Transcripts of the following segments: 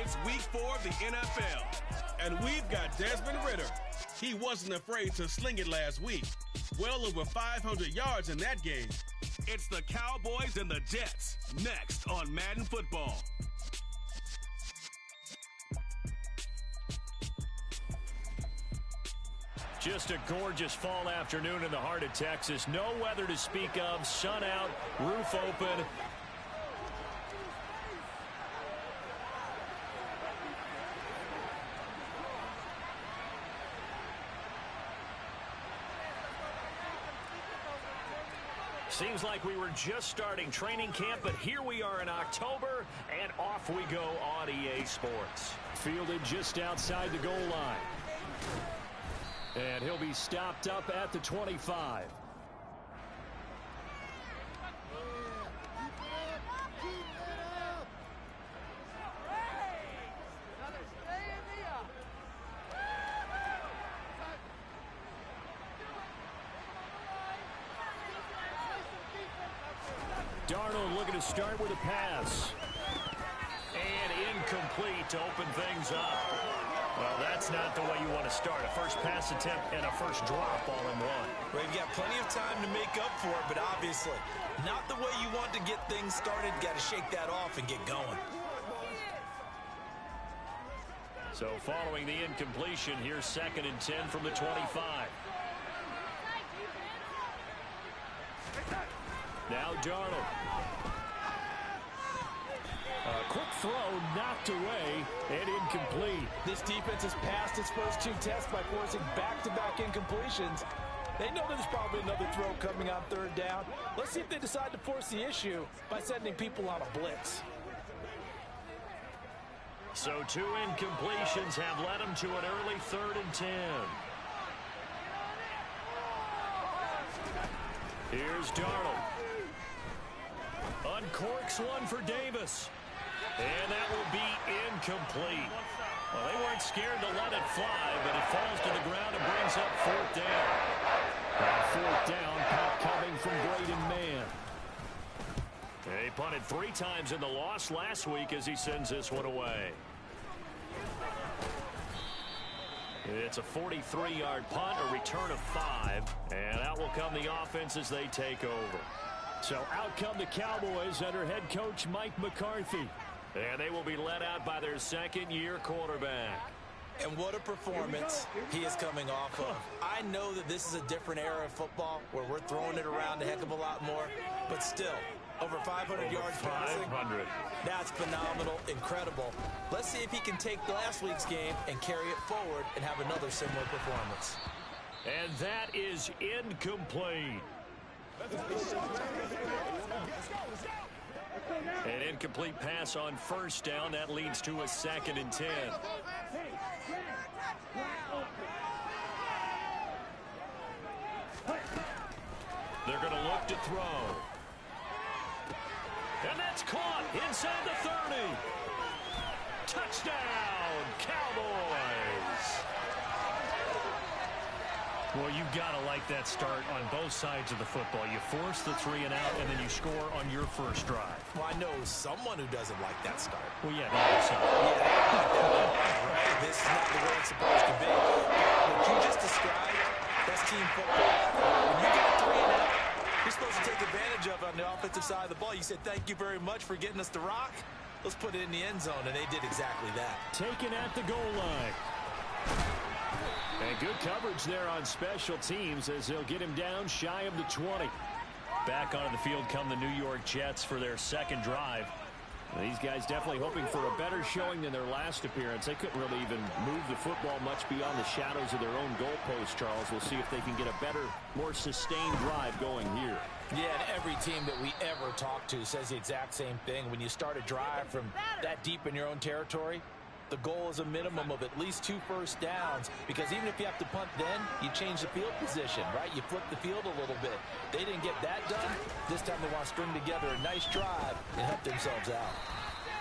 It's week 4 of the NFL. And we've got Desmond Ridder. He wasn't afraid to sling it last week. Well over 500 yards in that game. It's the Cowboys and the Jets, next on Madden Football. Just a gorgeous fall afternoon in the heart of Texas. No weather to speak of. Sun out, roof open. Seems like we were just starting training camp, but here we are in October, and off we go on EA Sports. Fielded just outside the goal line. And he'll be stopped up at the 25. Darnold looking to start with a pass. And incomplete to open things up. Well, that's not the way you want to start. A first pass attempt and a first drop all in one. Well, you've got plenty of time to make up for it, but obviously not the way you want to get things started. Got to shake that off and get going. So following the incompletion, here's 2nd and 10 from the 25. Now Darnold. A quick throw knocked away and incomplete. This defense has passed its first 2 tests by forcing back-to-back incompletions. They know there's probably another throw coming on 3rd down. Let's see if they decide to force the issue by sending people on a blitz. So 2 incompletions have led them to an early 3rd and 10. Here's Darnold. Uncorks one for Davis. And that will be incomplete. Well, they weren't scared to let it fly, but it falls to the ground and brings up 4th down. And 4th down, punt coming from Braden Mann. He punted 3 times in the loss last week as he sends this one away. It's a 43-yard punt, a return of 5, and out will come the offense as they take over. So out come the Cowboys under head coach Mike McCarthy. And they will be led out by their 2nd-year quarterback. And what a performance he is coming off of. I know that this is a different era of football where we're throwing it around a heck of a lot more, but still, over 500 yards passing. 500. That's phenomenal, incredible. Let's see if he can take last week's game and carry it forward and have another similar performance. And that is incomplete. An incomplete pass on 1st down. That leads to a 2nd and 10. They're going to look to throw. And that's caught inside the 30. Touchdown, Cowboys. Well, you've got to like that start on both sides of the football. You force the 3 and out, and then you score on your first drive. Well, I know someone who doesn't like that start. Well, yeah, some. Right? This is not the way it's supposed to be. What you just described, that's team football. When you get 3 and out, you're supposed to take advantage of it on the offensive side of the ball. You said, thank you very much for getting us the rock. Let's put it in the end zone, and they did exactly that. Taken at the goal line. And good coverage there on special teams as they'll get him down shy of the 20. Back onto the field come the New York Jets for their 2nd drive. These guys definitely hoping for a better showing than their last appearance. They couldn't really even move the football much beyond the shadows of their own goalpost, Charles. We'll see if they can get a better, more sustained drive going here. Yeah, and every team that we ever talk to says the exact same thing. When you start a drive from that deep in your own territory, the goal is a minimum of at least 2 first downs, because even if you have to punt then, you change the field position, right? You flip the field a little bit. They didn't get that done. This time they want to string together a nice drive and help themselves out.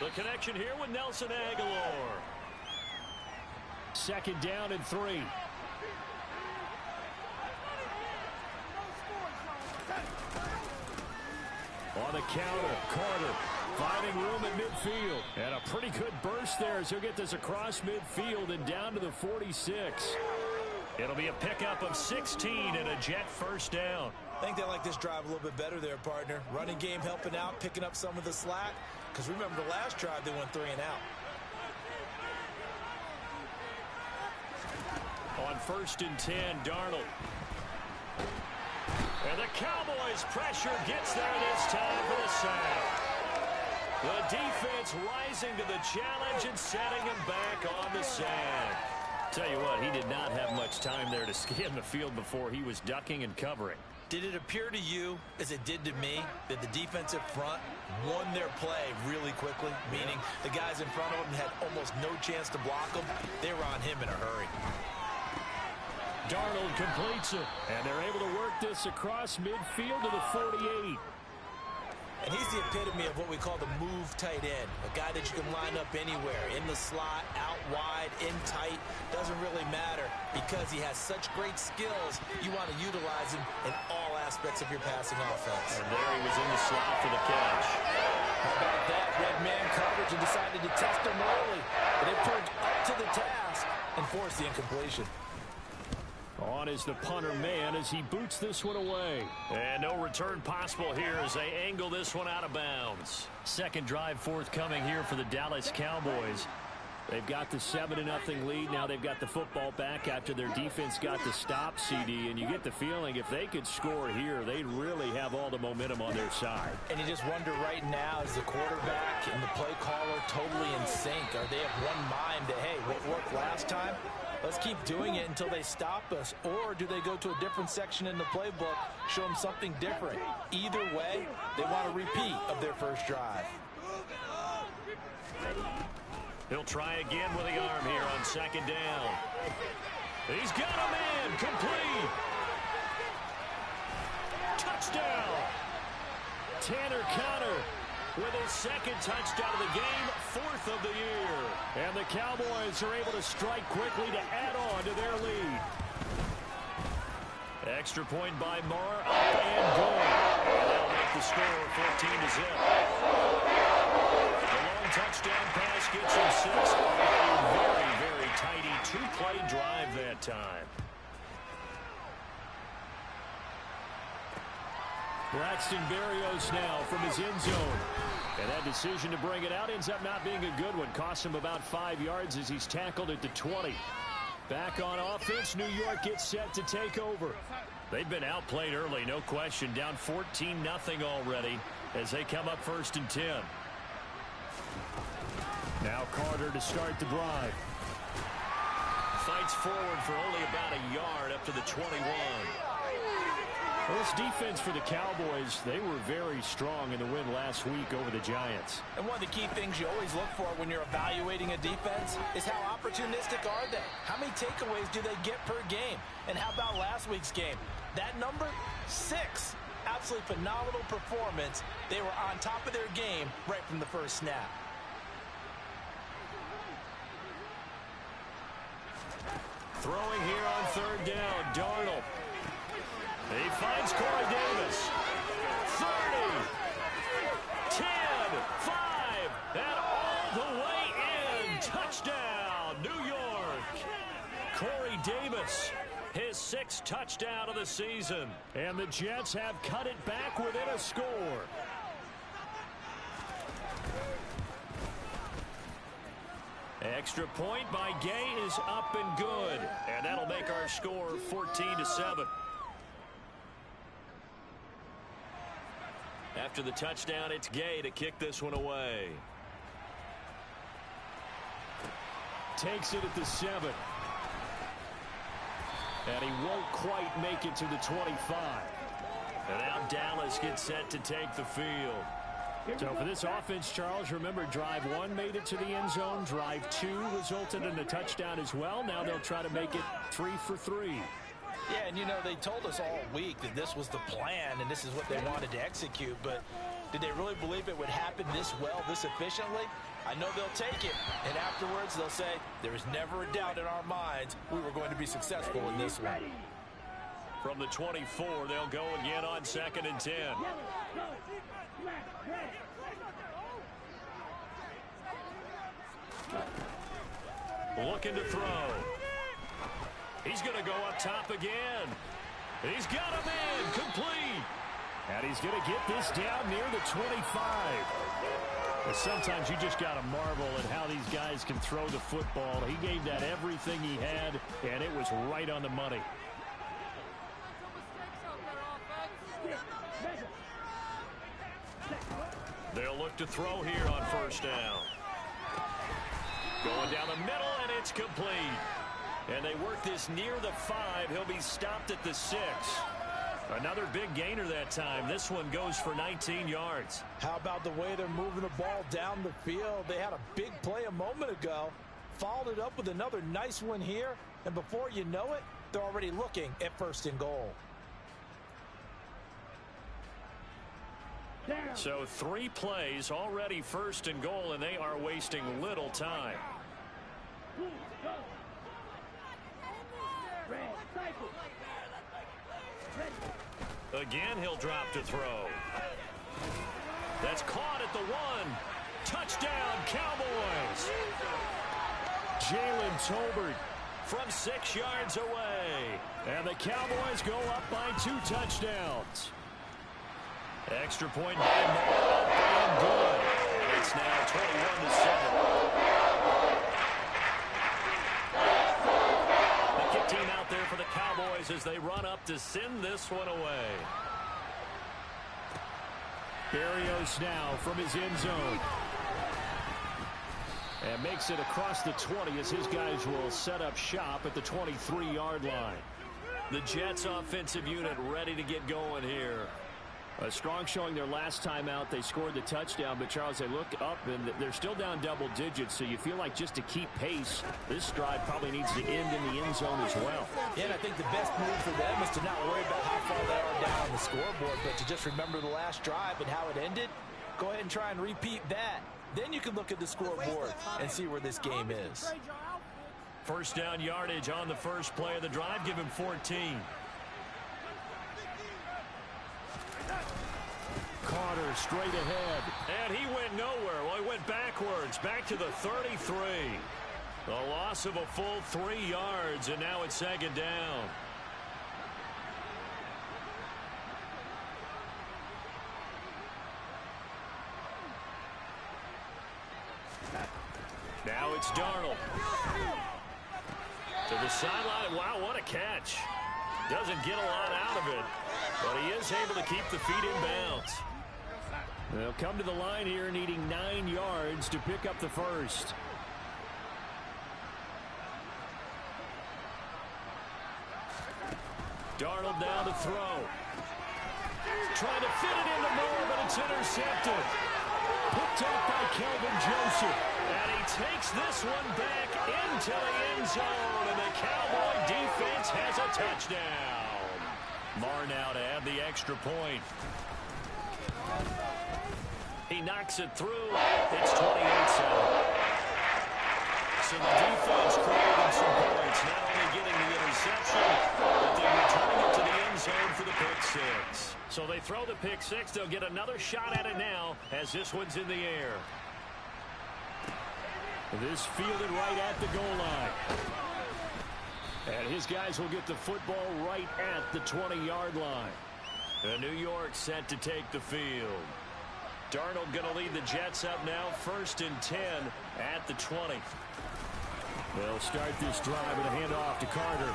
The connection here with Nelson Aguilar. 2nd down and 3. On the counter, Carter. Finding room at midfield. And a pretty good burst there as he'll get this across midfield and down to the 46. It'll be a pickup of 16 and a Jet first down. I think they like this drive a little bit better there, partner. Running game helping out, picking up some of the slack. Because remember the last drive, they went 3 and out. On 1st and 10, Darnold. And the Cowboys' pressure gets there this time for the sack. The defense rising to the challenge and setting him back on the sack. Tell you what, he did not have much time there to scan the field before he was ducking and covering. Did it appear to you, as it did to me, that the defensive front won their play really quickly? Meaning the guys in front of them had almost no chance to block them. They were on him in a hurry. Darnold completes it, and they're able to work this across midfield to the 48. And he's the epitome of what we call the move tight end. A guy that you can line up anywhere, in the slot, out wide, in tight. Doesn't really matter because he has such great skills. You want to utilize him in all aspects of your passing offense. And there he was in the slot for the catch. How about that? Red man coverage and decided to test him early. But it proved up to the task and forced the incompletion. On is the punter man as he boots this one away. And no return possible here as they angle this one out of bounds. Second drive forthcoming here for the Dallas Cowboys. They've got the 7-0 lead. Now they've got the football back after their defense got the stop, CD. And you get the feeling if they could score here, they'd really have all the momentum on their side. And you just wonder right now, is the quarterback and the play caller totally in sync? Are they of one mind that, hey, what worked last time? Let's keep doing it until they stop us. Or do they go to a different section in the playbook, show them something different? Either way, they want a repeat of their first drive. He'll try again with the arm here on 2nd down. He's got a man complete. Touchdown. Tanner Conner with his 2nd touchdown of the game, 4th of the year. And the Cowboys are able to strike quickly to add on to their lead. Extra point by Marr, up and good. And they'll make the score 14-0. The long touchdown pass gets him 6. A very, very tidy 2-play drive that time. Braxton Berrios now from his end zone. And that decision to bring it out ends up not being a good one. Costs him about 5 yards as he's tackled at the 20. Back on offense, New York gets set to take over. They've been outplayed early, no question. Down 14-0 already as they come up 1st and 10. Now Carter to start the drive. Fights forward for only about a yard up to the 21. Well, this defense for the Cowboys, they were very strong in the win last week over the Giants. And one of the key things you always look for when you're evaluating a defense is how opportunistic are they? How many takeaways do they get per game? And how about last week's game? That number, 6. Absolutely phenomenal performance. They were on top of their game right from the first snap. Throwing here on 3rd down, Darnold. He finds Corey Davis. 30, 10, 5, and all the way in. Touchdown, New York. Corey Davis, his 6th touchdown of the season. And the Jets have cut it back within a score. Extra point by Gay is up and good. And that'll make our score 14-7. After the touchdown, it's Gay to kick this one away. Takes it at the 7. And he won't quite make it to the 25. And now Dallas gets set to take the field. So for this offense, Charles, remember drive 1 made it to the end zone. Drive 2 resulted in a touchdown as well. Now they'll try to make it 3 for 3. Yeah, and you know, they told us all week that this was the plan and this is what they wanted to execute, but did they really believe it would happen this well, this efficiently? I know they'll take it, and afterwards they'll say, there is never a doubt in our minds we were going to be successful in this one. From the 24, they'll go again on 2nd and 10. Looking to throw. He's going to go up top again. He's got a man complete. And he's going to get this down near the 25. But sometimes you just got to marvel at how these guys can throw the football. He gave that everything he had, and it was right on the money. They'll look to throw here on first down. Going down the middle, and it's complete. And they work this near the 5. He'll be stopped at the 6. Another big gainer that time. This one goes for 19 yards. How about the way they're moving the ball down the field? They had a big play a moment ago. Followed it up with another nice one here. And before you know it, they're already looking at first and goal. So 3 plays already first and goal, and they are wasting little time. Again, he'll drop to throw. That's caught at the 1. Touchdown, Cowboys. Jalen Tolbert from 6 yards away. And the Cowboys go up by 2 touchdowns. Extra point by Moore, and good. It's now 21-7. The kick team out there for the Cowboys as they run up to send this one away. Berrios now from his end zone. And makes it across the 20 as his guys will set up shop at the 23-yard line. The Jets offensive unit ready to get going here. A strong showing their last time out. They scored the touchdown, but Charles, they look up and they're still down double digits, so you feel like just to keep pace, this drive probably needs to end in the end zone as well. Yeah, and I think the best move for them is to not worry about how far they are down on the scoreboard, but to just remember the last drive and how it ended. Go ahead and try and repeat that. Then you can look at the scoreboard and see where this game is. First down yardage on the first play of the drive. Give him 14. Carter straight ahead. And he went nowhere. Well, he went backwards. Back to the 33. A loss of a full 3 yards, and now it's second down. Now it's Darnold. To the sideline. Wow, what a catch. Doesn't get a lot out of it, but he is able to keep the feet in bounds. They'll come to the line here needing 9 yards to pick up the first. Darnold down to throw. Trying to fit it into Moore, but it's intercepted. Picked up by Kelvin Joseph. And he takes this one back into the end zone, and the Cowboy defense has a touchdown. Marr now to add the extra point. He knocks it through. It's 28-7. So the defense creating some points, not only getting the interception, but then returning it to the end zone for the pick 6. So they throw the pick 6. They'll get another shot at it now as this one's in the air. This fielded right at the goal line. And his guys will get the football right at the 20-yard line. And New York set to take the field. Darnold going to lead the Jets up now, 1st and 10 at the 20. They'll start this drive with a handoff to Carter.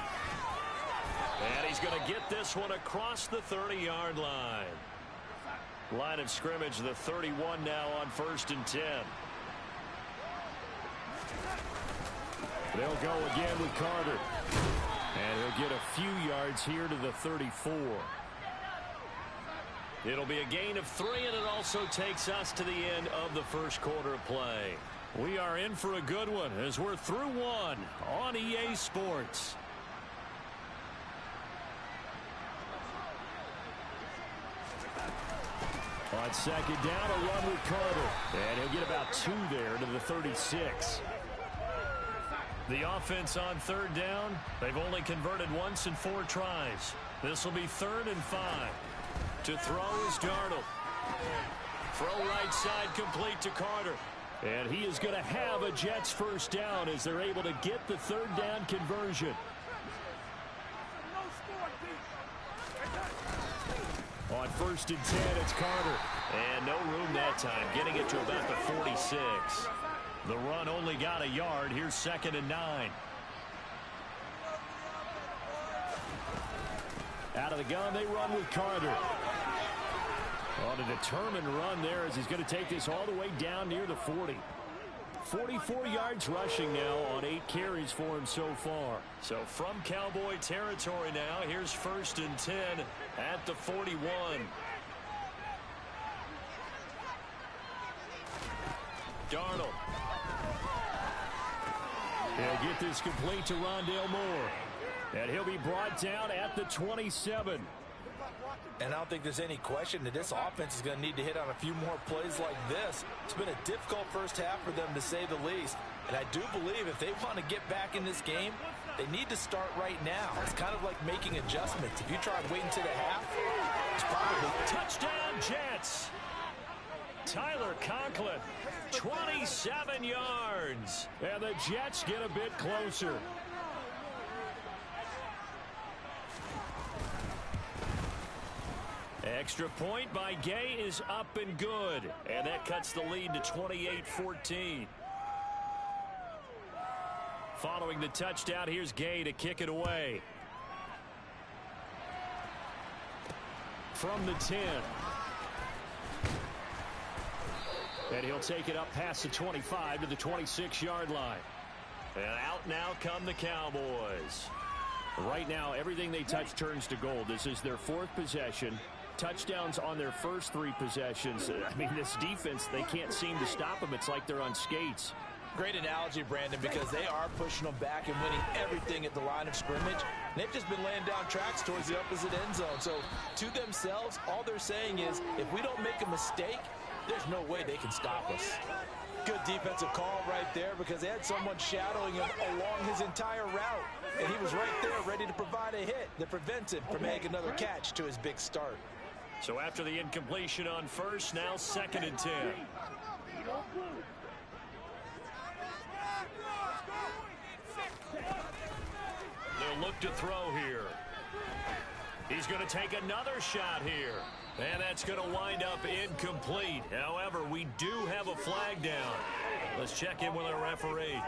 And he's going to get this one across the 30-yard line. Line of scrimmage, the 31 now on 1st and 10. They'll go again with Carter. And he'll get a few yards here to the 34. It'll be a gain of 3, and it also takes us to the end of the first quarter of play. We are in for a good one as we're through one on EA Sports. On second down, a run with Carter. And he'll get about 2 there to the 36. The offense on 3rd down, they've only converted once in 4 tries. This will be 3rd and 5. To throw is Darnold. Throw right side complete to Carter. And he is going to have a Jets first down as they're able to get the third down conversion. On 1st and 10, it's Carter. And no room that time, getting it to about the 46. The run only got a yard. Here's 2nd and 9. Out of the gun, they run with Carter. On a determined run there as he's going to take this all the way down near the 40. 44 yards rushing now on 8 carries for him so far. So from Cowboy territory now, here's 1st and 10 at the 41. Darnold. He'll get this complete to Rondale Moore. And he'll be brought down at the 27. And I don't think there's any question that this offense is going to need to hit on a few more plays like this. It's been a difficult first half for them, to say the least. And I do believe if they want to get back in this game, they need to start right now. It's kind of like making adjustments. If you try waiting to the half, it's probably... Touchdown, Jets! Tyler Conklin, 27 yards. And the Jets get a bit closer. Extra point by Gay is up and good. And that cuts the lead to 28-14. Following the touchdown, here's Gay to kick it away. From the 10. And he'll take it up past the 25 to the 26-yard line. And out now come the Cowboys. Right now, everything they touch turns to gold. This is their 4th possession. Touchdowns on their first 3 possessions. I mean, this defense, they can't seem to stop them. It's like they're on skates. Great analogy, Brandon, because they are pushing them back and winning everything at the line of scrimmage. And they've just been laying down tracks towards the opposite end zone. So to themselves, all they're saying is, if we don't make a mistake, there's no way they can stop us. Good defensive call right there, because they had someone shadowing him along his entire route. And he was right there ready to provide a hit that prevents him from making another catch to his big start. So after the incompletion on first, now 2nd and 10. They'll look to throw here. He's going to take another shot here. And that's going to wind up incomplete. However, we do have a flag down. Let's check in with our referee.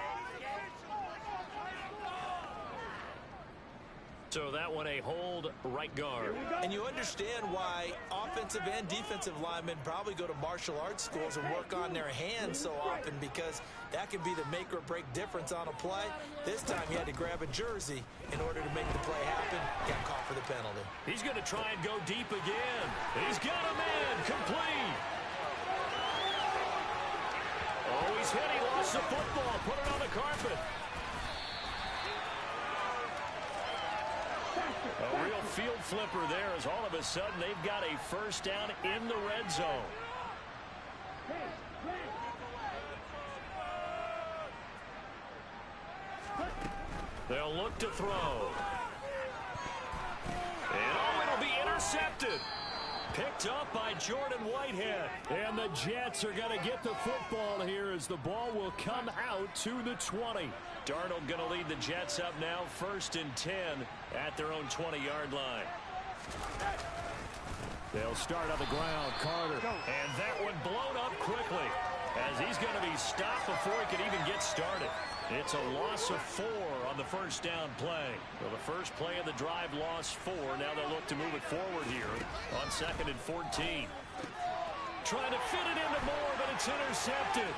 So that one a hold right guard. And you understand why offensive and defensive linemen probably go to martial arts schools and work on their hands so often, because that can be the make or break difference on a play. This time he had to grab a jersey in order to make the play happen. Got caught for the penalty. He's going to try and go deep again. He's got a man complete. Oh, he's hit. He lost the football. Put it on the carpet. A real field flipper there, as all of a sudden they've got a first down in the red zone. They'll look to throw. And oh, it'll be intercepted. Picked up by Jordan Whitehead. And the Jets are going to get the football here as the ball will come out to the 20. Darnold going to lead the Jets up now, 1st and 10 at their own 20-yard line. They'll start on the ground, Carter. And that one blown up quickly as he's going to be stopped before he can even get started. It's a loss of 4 on the first down play. Well, the first play of the drive lost 4. Now they'll look to move it forward here on 2nd and 14. Trying to fit it into Moore, but it's intercepted.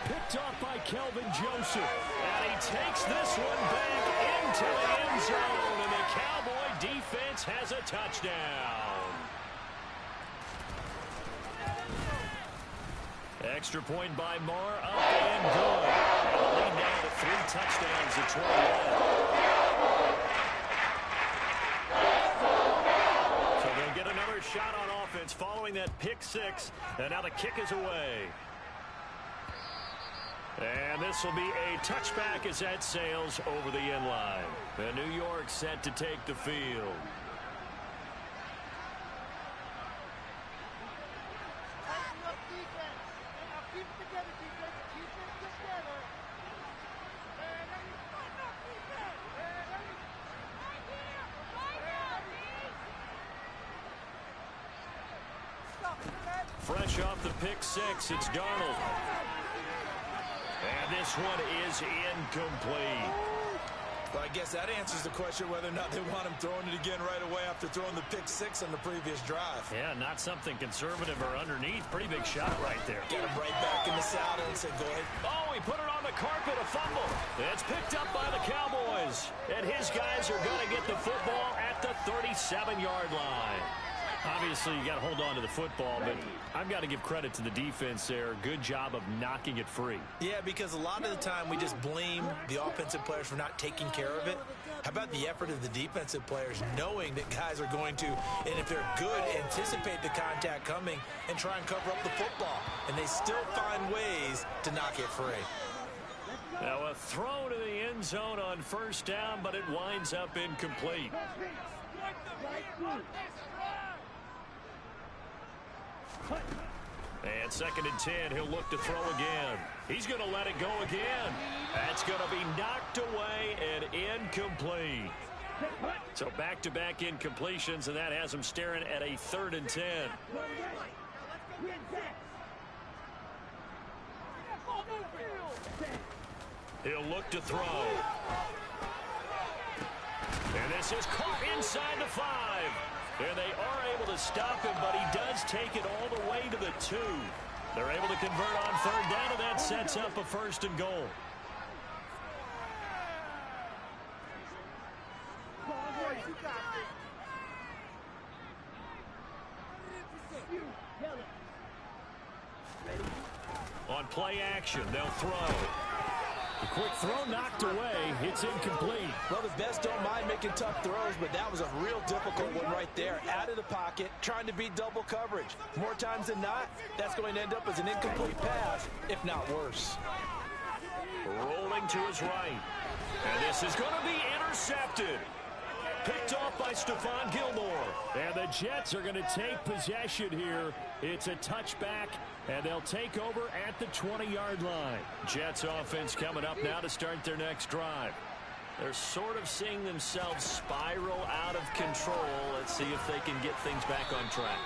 Picked off by Kelvin Joseph. And he takes this one back into the end zone. And the Cowboy defense has a touchdown. Extra point by Moore, up and good. And the lead now to 3 touchdowns at 21. So they'll get another shot on offense following that pick 6. And now the kick is away. And this will be a touchback as that sails over the end line. The New York set to take the field. fresh off the pick six, it's Darnold. And this one is incomplete. Well, I guess that answers the question whether or not they want him throwing it again right away after throwing the pick six on the previous drive. Yeah, not something conservative or underneath. Pretty big shot right there. Get him right back in the saddle and say, go ahead. Oh, he put it on the carpet, a fumble. It's picked up by the Cowboys. And his guys are going to get the football at the 37-yard line. Obviously, you got to hold on to the football, but I've got to give credit to the defense there. Good job of knocking it free. Yeah, because a lot of the time we just blame the offensive players for not taking care of it. How about the effort of the defensive players knowing that guys are going to, and if they're good, anticipate the contact coming and try and cover up the football. And they still find ways to knock it free. Now a throw to the end zone on first down, but it winds up incomplete. And 2nd and 10, he'll look to throw again. He's going to let it go again. That's going to be knocked away and incomplete. So back-to-back incompletions, and that has him staring at a 3rd and 10. He'll look to throw. And this is caught inside the 5. And they are able to stop him, but he does take it all the way to the 2. They're able to convert on 3rd down, and that sets up a 1st and goal. On play action, they'll throw. The quick throw knocked away. It's incomplete. Well, the best don't mind making tough throws, but that was a real difficult one right there. Out of the pocket, trying to beat double coverage. More times than not, that's going to end up as an incomplete pass, if not worse. Rolling to his right. And this is going to be intercepted. Picked off by Stephon Gilmore. And the Jets are going to take possession here. It's a touchback, and they'll take over at the 20-yard line. Jets offense coming up now to start their next drive. They're sort of seeing themselves spiral out of control. Let's see if they can get things back on track.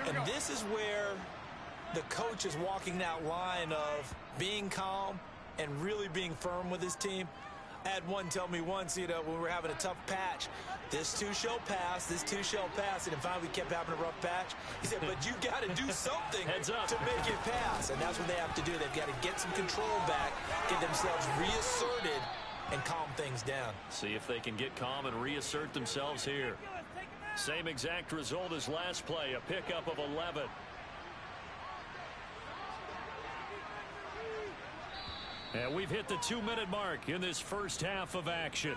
And this is where the coach is walking that line of being calm and really being firm with his team. I had one tell me once, when we were having a tough patch, this too shall pass, this too shall pass, and finally we kept having a rough patch. He said, but you got to do something to make it pass, and that's what they have to do. They've got to get some control back, get themselves reasserted, and calm things down. See if they can get calm and reassert themselves here. Same exact result as last play, a pickup of 11. And we've hit the 2-minute mark in this first half of action.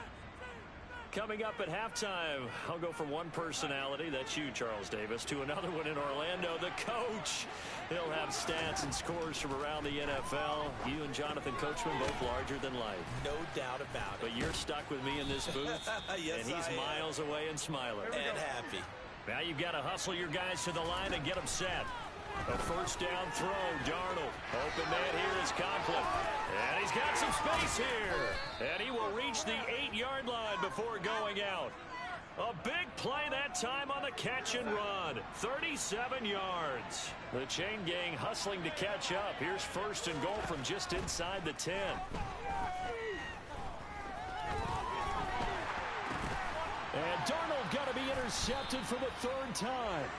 Coming up at halftime, I'll go from one personality, that's you, Charles Davis, to another one in Orlando, the coach. He'll have stats and scores from around the NFL. You and Jonathan Coachman both larger than life. No doubt about it. But you're stuck with me in this booth, yes, and he's miles away and smiling. And happy. Now you've got to hustle your guys to the line and get them set. A first down throw, Darnold. Open man here is Conklin. And he's got some space here. And he will reach the 8-yard line before going out. A big play that time on the catch and run. 37 yards. The chain gang hustling to catch up. Here's 1st and goal from just inside the 10. And Darnold got to be intercepted for the 3rd time.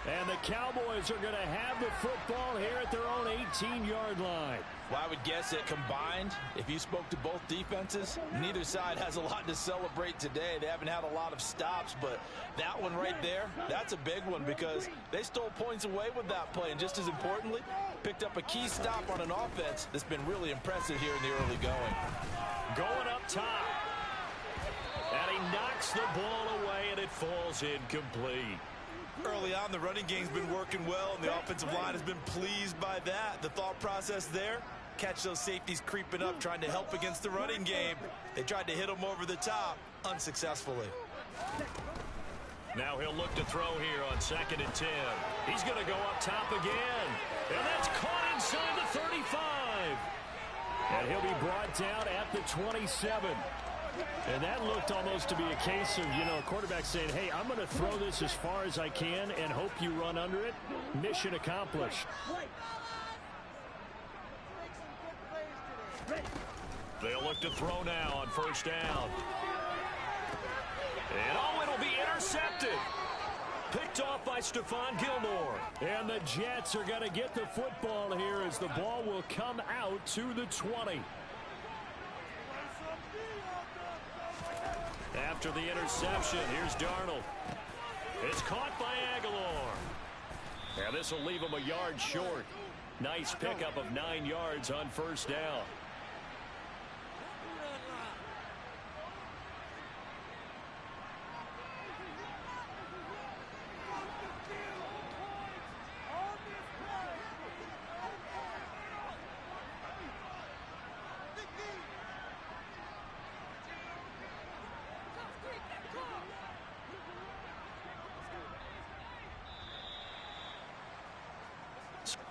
And the Cowboys are going to have the football here at their own 18-yard line. Well, I would guess that combined, if you spoke to both defenses, neither side has a lot to celebrate today. They haven't had a lot of stops, but that one right there, that's a big one because they stole points away with that play. And just as importantly, picked up a key stop on an offense that's been really impressive here in the early going. Going up top. And he knocks the ball away, and it falls incomplete. Early on, the running game's been working well, and the offensive line has been pleased by that. The thought process there, catch those safeties creeping up, trying to help against the running game. They tried to hit them over the top, unsuccessfully. Now he'll look to throw here on 2nd and 10. He's going to go up top again. And that's caught inside the 35. And he'll be brought down at the 27. And that looked almost to be a case of, a quarterback saying, hey, I'm going to throw this as far as I can and hope you run under it. Mission accomplished. They'll look to throw now on first down. And it'll be intercepted. Picked off by Stephon Gilmore. And the Jets are going to get the football here as the ball will come out to the 20. After the interception, here's Darnold. It's caught by Aguilar. And this will leave him a yard short. Nice pickup of 9 yards on first down.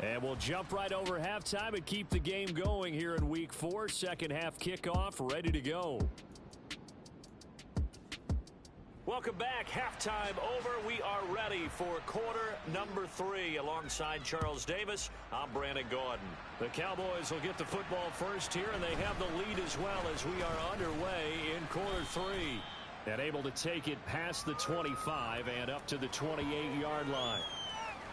And we'll jump right over halftime and keep the game going here in Week 4. Second half kickoff ready to go. Welcome back. Halftime over. We are ready for quarter number 3. Alongside Charles Davis, I'm Brandon Gaudin. The Cowboys will get the football first here, and they have the lead as well as we are underway in quarter 3. And able to take it past the 25 and up to the 28-yard line.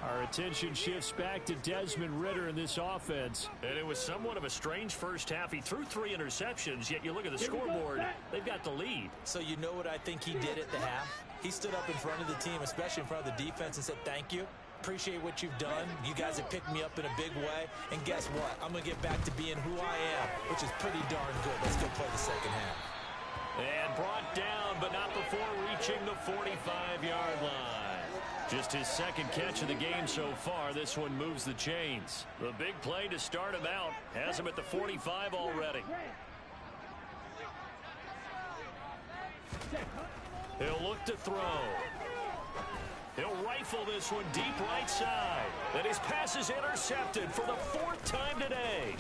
Our attention shifts back to Desmond Ridder in this offense. And it was somewhat of a strange first half. He threw 3 interceptions, yet you look at the scoreboard, they've got the lead. So you know what I think he did at the half? He stood up in front of the team, especially in front of the defense, and said, thank you. Appreciate what you've done. You guys have picked me up in a big way. And guess what? I'm going to get back to being who I am, which is pretty darn good. Let's go play the second half. And brought down, but not before reaching the 45-yard line. Just his second catch of the game so far. This one moves the chains. The big play to start him out has him at the 45 already. He'll look to throw. He'll rifle this one deep right side. And his pass is intercepted for the 4th time today.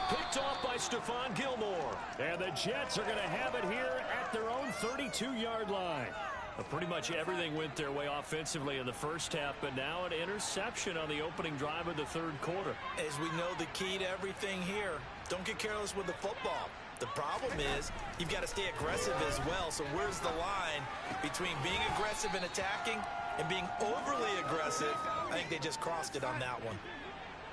Picked off by Stephon Gilmore. And the Jets are going to have it here at their own 32-yard line. Well, pretty much everything went their way offensively in the first half, but now an interception on the opening drive of the 3rd quarter. As we know, the key to everything here, don't get careless with the football. The problem is you've got to stay aggressive as well. So where's the line between being aggressive and attacking and being overly aggressive? I think they just crossed it on that one.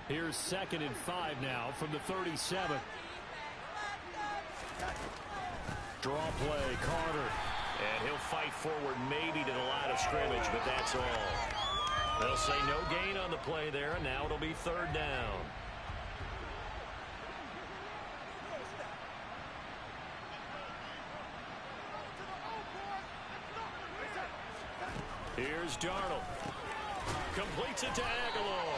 Here's 2nd and 5 now from the 37. Draw play, Carter. And he'll fight forward maybe to the line of scrimmage, but that's all. They'll say no gain on the play there, and now it'll be 3rd down. Here's Darnold. Completes it to Aguilar.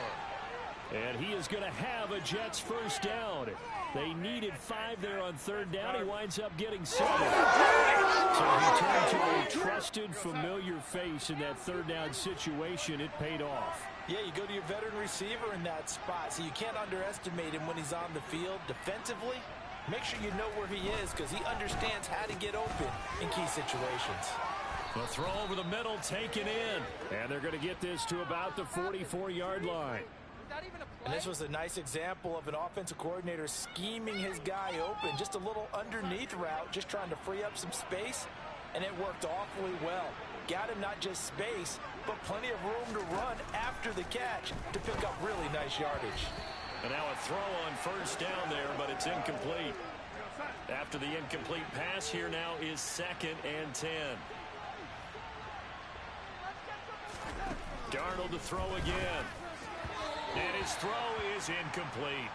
And he is going to have a Jets first down. They needed 5 there on 3rd down. He winds up getting 7. So he turned to a trusted, familiar face in that 3rd down situation. It paid off. Yeah, you go to your veteran receiver in that spot, so you can't underestimate him when he's on the field. Defensively, make sure you know where he is because he understands how to get open in key situations. The throw over the middle taken in. And they're going to get this to about the 44-yard line. And this was a nice example of an offensive coordinator scheming his guy open. Just a little underneath route, just trying to free up some space, and it worked awfully well. Got him not just space, but plenty of room to run after the catch to pick up really nice yardage. And now a throw on first down there, but it's incomplete. After the incomplete pass, here now is 2nd and 10. Darnold to throw again. And his throw is incomplete.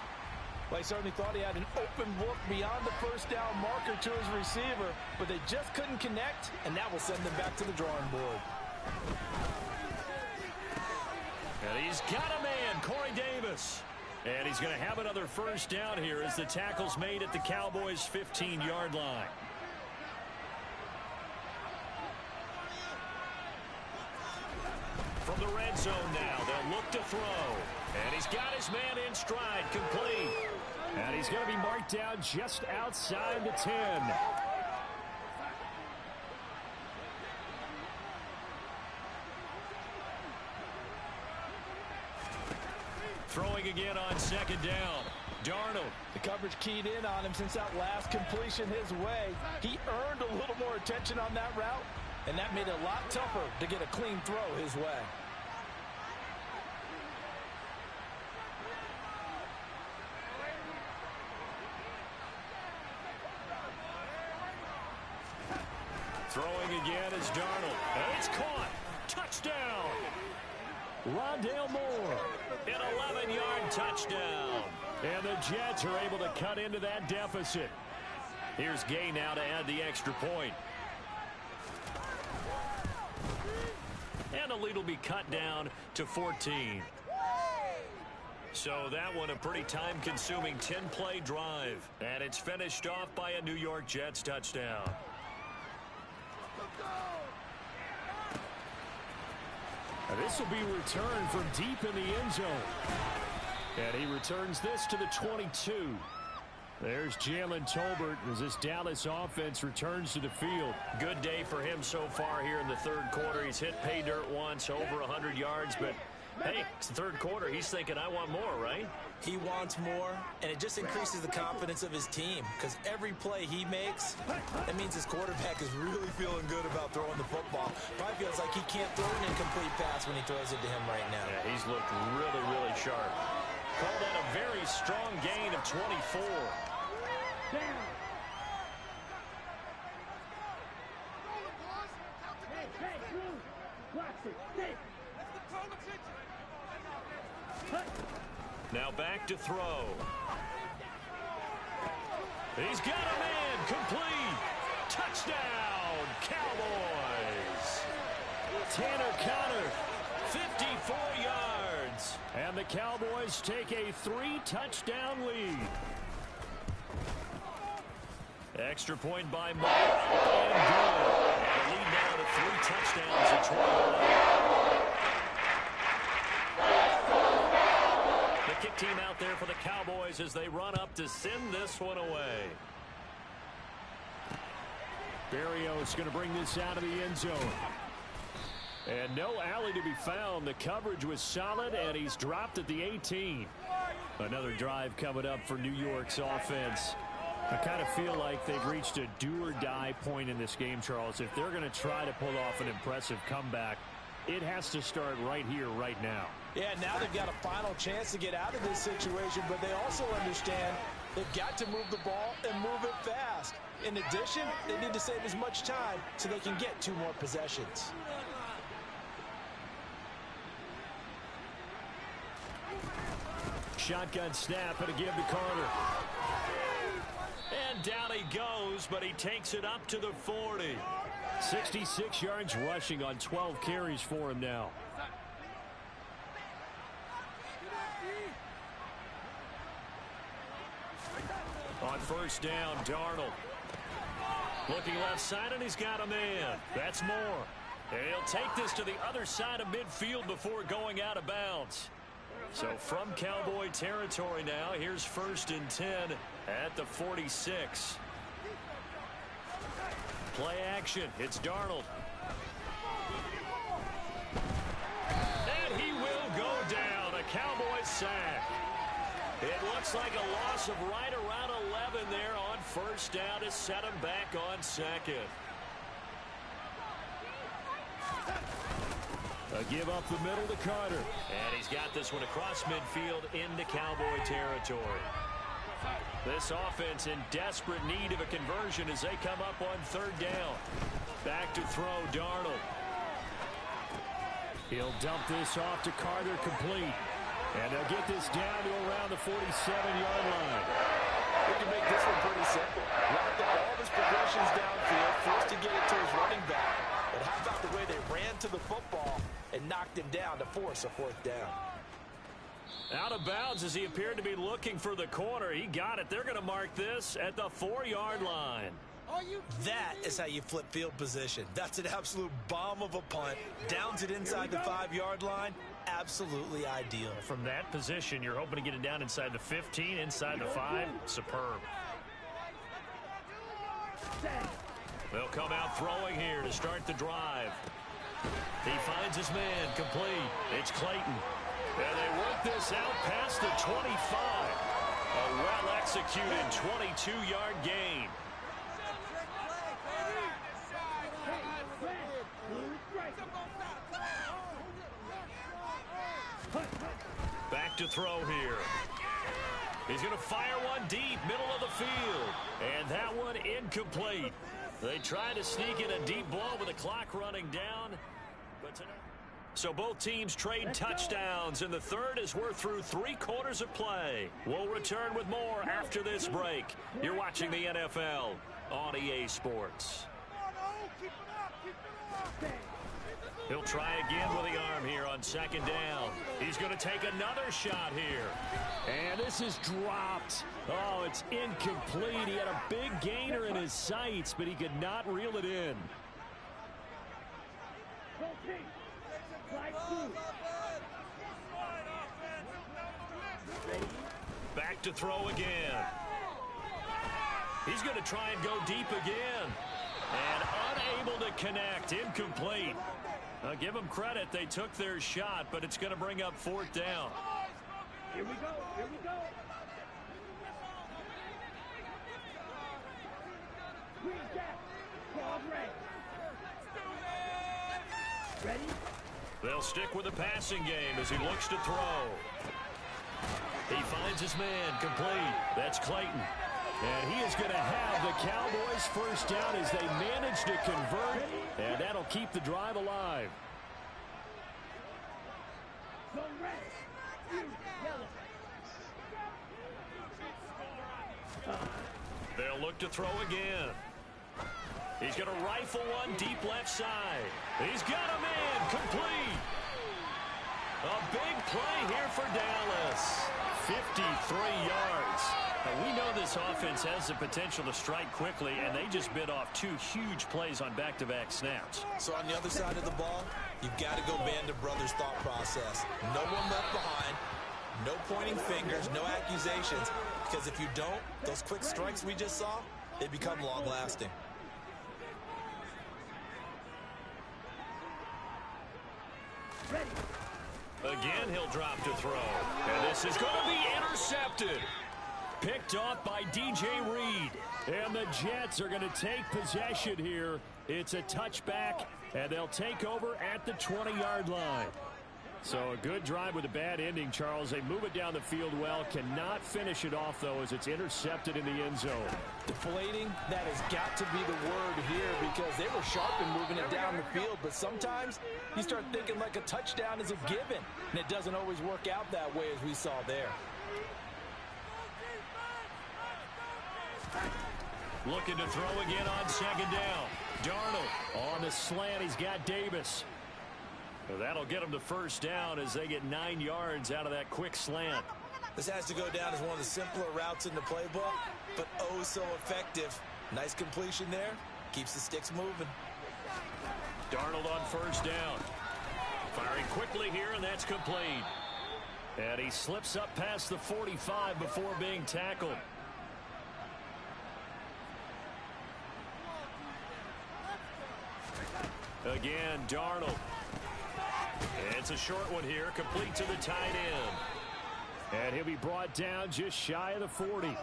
Well, he certainly thought he had an open look beyond the first down marker to his receiver, but they just couldn't connect, and that will send them back to the drawing board. And he's got a man, Corey Davis. And he's going to have another first down here as the tackle's made at the Cowboys' 15-yard line. From the red zone now, they'll look to throw. And he's got his man in stride, complete. And he's going to be marked down just outside the 10. Throwing again on second down. Darnold. The coverage keyed in on him since that last completion his way. He earned a little more attention on that route, and that made it a lot tougher to get a clean throw his way. Throwing again is Darnold. And it's caught. Touchdown. Rondale Moore. An 11-yard touchdown. And the Jets are able to cut into that deficit. Here's Gay now to add the extra point. And the lead will be cut down to 14. So that one a pretty time-consuming 10-play drive. And it's finished off by a New York Jets touchdown. This will be returned from deep in the end zone. And he returns this to the 22. There's Jalen Tolbert as this Dallas offense returns to the field. Good day for him so far here in the third quarter. He's hit pay dirt once, over 100 yards, but hey, it's the third quarter. He's thinking, I want more, right? He wants more, and it just increases the confidence of his team because every play he makes, that means his quarterback is really feeling good about throwing the football. Probably feels like he can't throw an incomplete pass when he throws it to him right now. Yeah, he's looked really, really sharp. Call that a very strong gain of 24. Now back to throw. He's got a man. Complete. Touchdown, Cowboys. Tanner Conner, 54 yards. And the Cowboys take a 3-touchdown lead. Extra point by Moore. And good. And the lead now to 3 touchdowns at 21. The kick team out there for the Cowboys as they run up to send this one away. Berrios going to bring this out of the end zone. And no alley to be found. The coverage was solid, and he's dropped at the 18. Another drive coming up for New York's offense. I kind of feel like they've reached a do-or-die point in this game, Charles. If they're going to try to pull off an impressive comeback, it has to start right here, right now. Yeah, now they've got a final chance to get out of this situation, but they also understand they've got to move the ball and move it fast. In addition, they need to save as much time so they can get 2 more possessions. Shotgun snap and a give to Carter. And down he goes, but he takes it up to the 40. 66 yards rushing on 12 carries for him now. On first down, Darnold. Looking left side, and he's got a man. That's Moore. And he'll take this to the other side of midfield before going out of bounds. So from Cowboy territory now, here's 1st and 10 at the 46. Play action. It's Darnold. And he will go down. A Cowboy sack. It looks like a loss of right around 11 there on first down to set him back on second. A give up the middle to Carter. And he's got this one across midfield into Cowboy territory. This offense in desperate need of a conversion as they come up on third down. Back to throw, Darnold. He'll dump this off to Carter, complete. And they'll get this down to around the 47-yard line. We can make this one pretty simple. Route all of his progressions downfield, forced to get it to his running back. But how about the way they ran to the football and knocked him down to force a 4th down? Out of bounds as he appeared to be looking for the corner. He got it. They're going to mark this at the 4-yard line. That is how you flip field position. That's an absolute bomb of a punt. Downs it inside the 5-yard line. Absolutely ideal. From that position, you're hoping to get it down inside the 15, inside the 5. Superb. They'll come out throwing here to start the drive. He finds his man, complete. It's Clayton. And they work this out past the 25. A well-executed 22-yard gain. Back to throw here. He's going to fire one deep, middle of the field. And that one incomplete. They try to sneak in a deep ball with the clock running down. So both teams trade touchdowns, and the third as we're through 3 quarters of play. We'll return with more after this break. You're watching the NFL on EA Sports. He'll try again with the arm here on second down. He's going to take another shot here. And this is dropped. Oh, it's incomplete. He had a big gainer in his sights, but he could not reel it in. Back to throw again. He's going to try and go deep again. And unable to connect. Incomplete. I'll give them credit. They took their shot, but it's going to bring up 4th down. Here we go. Here we go. Green jack. Ball red. Ready? They'll stick with the passing game as he looks to throw. He finds his man complete. That's Clayton. And he is going to have the Cowboys first down as they manage to convert. And that'll keep the drive alive. Go red. Yellow. They'll look to throw again. He's going to rifle one deep left side. He's got a man complete. A big play here for Dallas. 53 yards. Now, we know this offense has the potential to strike quickly, and they just bit off 2 huge plays on back-to-back snaps. So on the other side of the ball, you've got to go Band of Brothers thought process. No one left behind. No pointing fingers, no accusations. Because if you don't, those quick strikes we just saw, they become long-lasting. Again, he'll drop to throw. And this is going to be intercepted. Picked off by DJ Reed. And the Jets are going to take possession here. It's a touchback, and they'll take over at the 20-yard line. So a good drive with a bad ending, Charles. They move it down the field well. Cannot finish it off, though, as it's intercepted in the end zone. Deflating, that has got to be the word here because they were sharp in moving it down the field. But sometimes you start thinking like a touchdown is a given, and it doesn't always work out that way as we saw there. Looking to throw again on second down. Darnold on the slant. He's got Davis. That'll get them to first down as they get 9 yards out of that quick slant. This has to go down as one of the simpler routes in the playbook, but oh so effective. Nice completion there. Keeps the sticks moving. Darnold on first down. Firing quickly here, and that's complete. And he slips up past the 45 before being tackled. Again, Darnold. It's a short one here, complete to the tight end. And he'll be brought down just shy of the 40.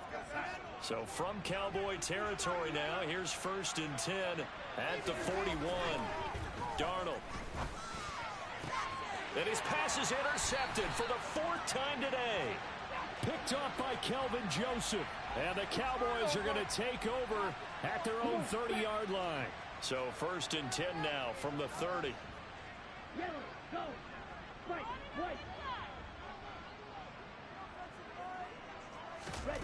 So from Cowboy territory now, here's 1st and 10 at the 41. Darnold. And his pass is intercepted for the 4th time today. Picked off by Kelvin Joseph. And the Cowboys are going to take over at their own 30-yard line. So 1st and 10 now from the 30. Yellow, go. Right, right. Ready.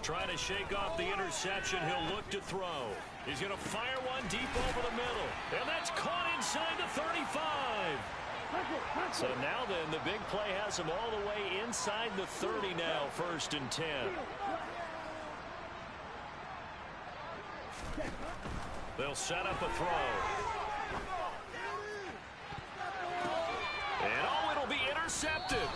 Trying to shake off the interception. He'll look to throw. He's going to fire one deep over the middle. And that's caught inside the 35. So now then, the big play has him all the way inside the 30 now, 1st and 10. They'll set up a throw. And oh, it'll be intercepted.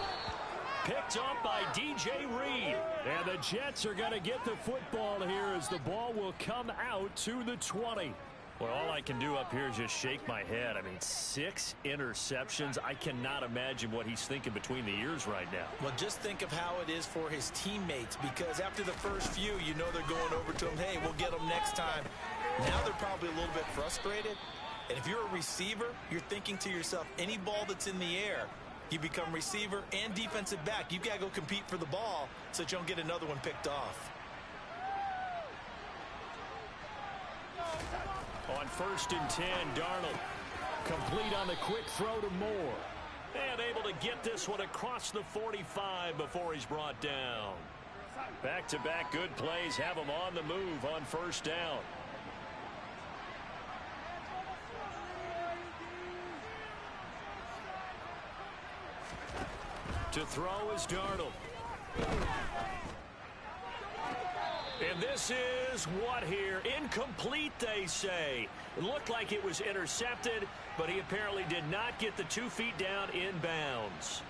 Picked up by DJ Reed. And the Jets are going to get the football here as the ball will come out to the 20. Well, all I can do up here is just shake my head. I mean, 6 interceptions. I cannot imagine what he's thinking between the ears right now. Well, just think of how it is for his teammates, because after the first few, you know they're going over to him, hey, we'll get them next time. Now they're probably a little bit frustrated. And if you're a receiver, you're thinking to yourself, any ball that's in the air, you become receiver and defensive back. You've got to go compete for the ball so that you don't get another one picked off. On 1st and 10, Darnold complete on the quick throw to Moore. And able to get this one across the 45 before he's brought down. Back-to-back good plays have him on the move on 1st down. To throw is Darnold. And this is what here? Incomplete, they say. It looked like it was intercepted, but he apparently did not get the 2 feet down in bounds.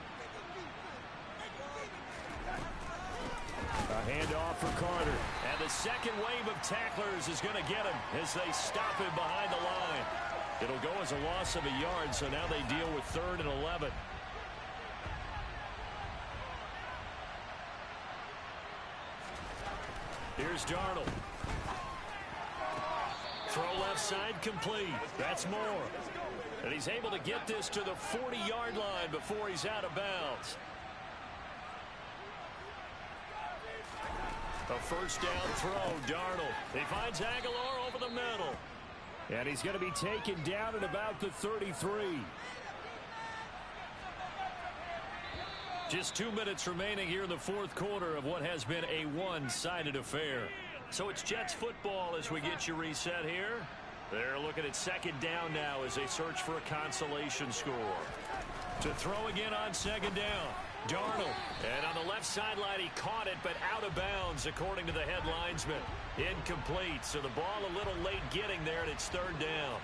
A handoff for Carter. And the second wave of tacklers is going to get him as they stop him behind the line. It'll go as a loss of a yard, so now they deal with 3rd and 11. Here's Darnold. Throw left side complete. That's Moore. And he's able to get this to the 40-yard line before he's out of bounds. A 1st down throw, Darnold. He finds Aguilar over the middle. And he's going to be taken down at about the 33. Just 2 minutes remaining here in the 4th quarter of what has been a one-sided affair. So it's Jets football as we get you reset here. They're looking at 2nd down now as they search for a consolation score. To throw again on 2nd down, Darnold. And on the left sideline, he caught it, but out of bounds, according to the head linesman. Incomplete, so the ball a little late getting there, and it's 3rd down.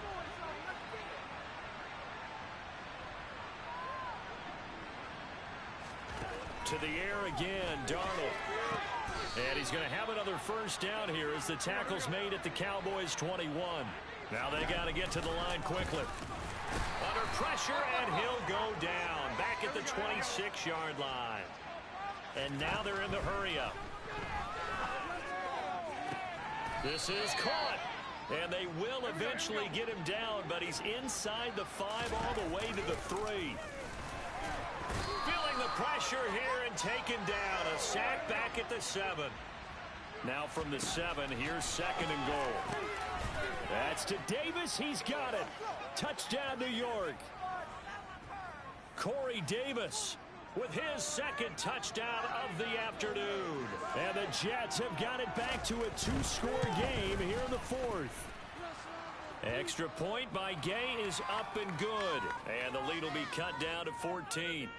To the air again, Darnold. And he's going to have another 1st down here as the tackle's made at the Cowboys' 21. Now they got to get to the line quickly. Under pressure, and he'll go down. Back at the 26-yard line. And now they're in the hurry-up. This is caught. And they will eventually get him down, but he's inside the 5 all the way to the 3. Feeling the pressure here and taken down. A sack back at the 7. Now from the 7, here's 2nd and goal. That's to Davis. He's got it. Touchdown, New York. Corey Davis with his 2nd touchdown of the afternoon. And the Jets have got it back to a 2-score game here in the 4th. Extra point by Gay is up and good. And the lead will be cut down to 14.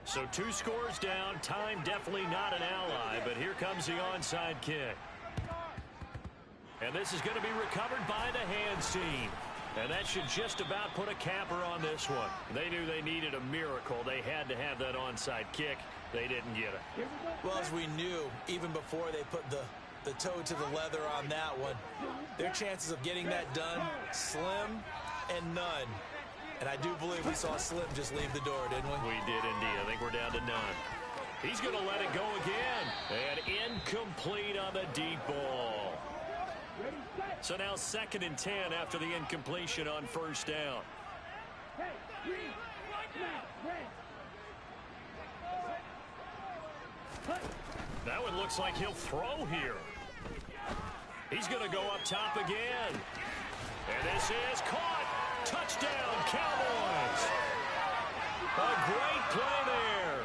So 2 scores down. Time definitely not an ally, but here comes the onside kick. And this is going to be recovered by the hands team. And that should just about put a capper on this one. They knew they needed a miracle. They had to have that onside kick. They didn't get it. Well, as we knew, even before they put the toe to the leather on that one, their chances of getting that done, slim and none. And I do believe we saw Slim just leave the door, didn't we? We did indeed. I think we're down to none. He's going to let it go again. And incomplete on the deep ball. So now 2nd and 10 after the incompletion on 1st down. That one looks like he'll throw here. He's going to go up top again. And this is caught. Touchdown, Cowboys. A great play there.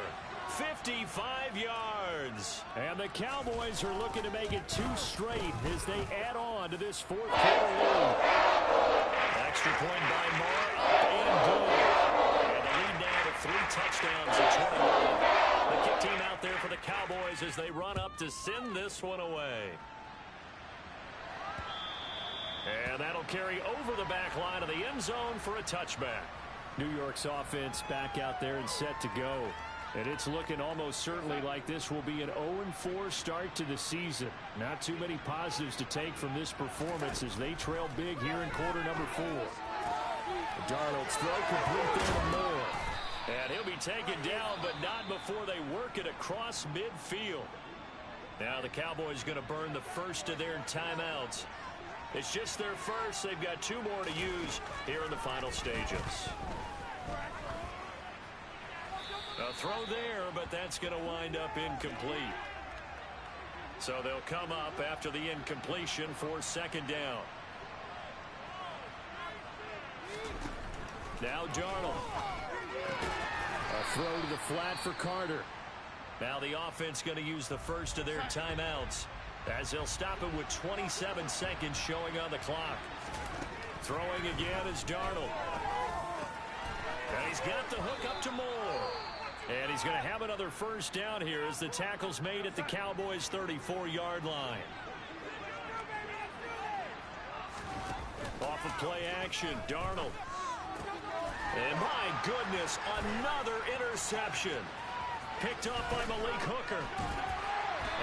55 yards. And the Cowboys are looking to make it 2 straight as they add on to this 4th quarter lead. Extra point by Moore, up and good. And the lead now to 3 touchdowns at 21. The kick team out there for the Cowboys as they run up to send this one away. And that'll carry over the back line of the end zone for a touchback. New York's offense back out there and set to go. And it's looking almost certainly like this will be an 0-4 start to the season. Not too many positives to take from this performance as they trail big here in quarter number 4. Darnold's throw complete there to Moore. And he'll be taken down, but not before they work it across midfield. Now the Cowboys going to burn the first of their timeouts. It's just their first. They've got 2 more to use here in the final stages. A throw there, but that's going to wind up incomplete. So they'll come up after the incompletion for second down. Now Darnold. A throw to the flat for Carter. Now the offense going to use the first of their timeouts as they'll stop it with 27 seconds showing on the clock. Throwing again is Darnold. And he's got the hook up to Moore. And he's going to have another first down here as the tackle's made at the Cowboys' 34-yard line. Off of play action, Darnold. And my goodness, another interception. Picked up by Malik Hooker.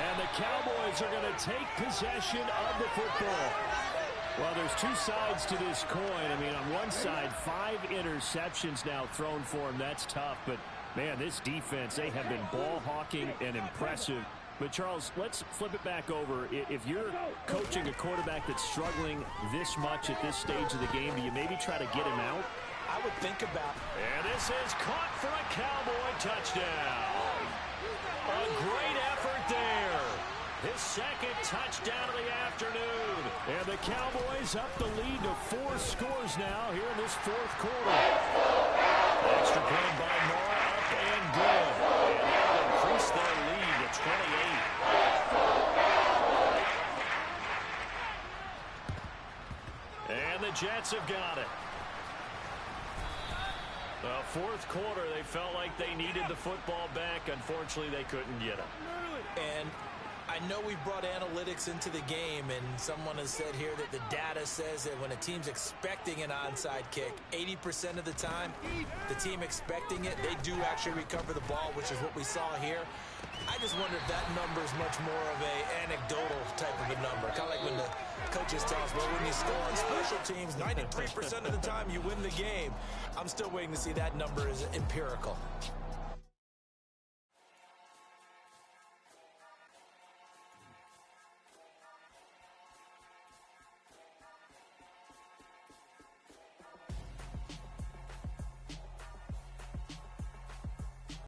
And the Cowboys are going to take possession of the football. Well, there's 2 sides to this coin. I mean, on one side, 5 interceptions now thrown for him. That's tough, but man, this defense, they have been ball hawking and impressive. But, Charles, let's flip it back over. If you're coaching a quarterback that's struggling this much at this stage of the game, do you maybe try to get him out? I would think about. And this is caught for a Cowboy touchdown. A great effort there. His second touchdown of the afternoon. And the Cowboys up the lead to 4 scores now here in this 4th quarter. Extra point by Moore, up and good. And they'll increase their lead to 28. And the Jets have got it. The 4th quarter, they felt like they needed the football back. Unfortunately, they couldn't get it. And I know we brought analytics into the game, and someone has said here that the data says that when a team's expecting an onside kick, 80% of the time, the team expecting it, they do actually recover the ball, which is what we saw here. I just wonder if that number is much more of a anecdotal type of a number. Kind of like when the coaches tell us, well, when you score on special teams, 93% of the time you win the game. I'm still waiting to see that number is empirical.